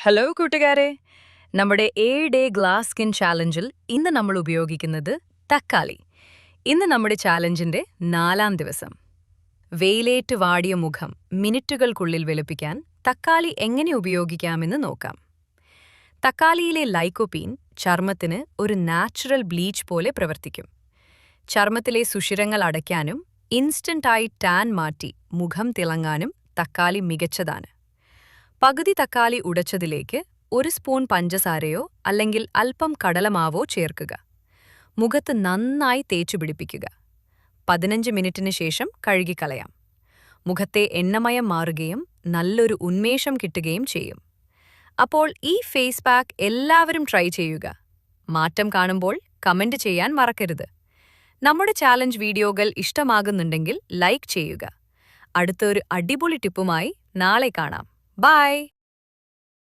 Hello കൂട്ടുകാരെ, നമ്മുടെ 7 day glass skin ചാലഞ്ചിൽ ഇന്ന് നമ്മൾ ഉപയോഗിക്കുന്നത് തക്കാളി. ഇന്ന് നമ്മുടെ ചാലഞ്ചിന്റെ 4-ാം ദിവസം. വെയിലേറ്റ് വാടിയ മുഖം മിനിറ്റുകൾക്കുള്ളിൽ വെളുപ്പിക്കാൻ തക്കാളി എങ്ങനെ ഉപയോഗിക്കാമെന്ന് നോക്കാം. തക്കാളിയിലെ ലൈക്കോപീൻ ചർമ്മത്തിന് ഒരു നാച്ചുറൽ ബ്ലീച്ച് പോലെ പ്രവർത്തിക്കും. ചർമ്മത്തിലെ സുഷിരങ്ങൾ അടയ്ക്കാനും ഇൻസ്റ്റന്റായി ടാൻ മാറ്റി മുഖം തിളങ്ങാനും തക്കാളി മികച്ചതാണ്. പകുതി തക്കാളി ഉടച്ചതിലേക്ക് 1 സ്പൂൺ പഞ്ചസാരയോ അല്ലെങ്കിൽ അല്പം കടലമാവോ ചേർക്കുക. മുഖത്ത് നന്നായി തേച്ചുപിടിപ്പിക്കുക. 15 മിനിറ്റിന് ശേഷം കഴുകിക്കളയാം. മുഖത്തെ എണ്ണമയം മാറുകയും നല്ലൊരു ഉന്മേഷം കിട്ടുകയും ചെയ്യും. അപ്പോൾ ഈ ഫേസ് പാക്ക് എല്ലാവരും ട്രൈ ചെയ്യുക. മാറ്റം കാണുമ്പോൾ കമന്റ് ചെയ്യാൻ മറക്കരുത്. നമ്മുടെ ചാലഞ്ച് വീഡിയോകൾ ഇഷ്ടമാകുന്നുണ്ടെങ്കിൽ ലൈക്ക് ചെയ്യുക. അടുത്ത ഒരു അടിപൊളി ടിപ്പുമായി നാളെ കാണാം. ബൈ.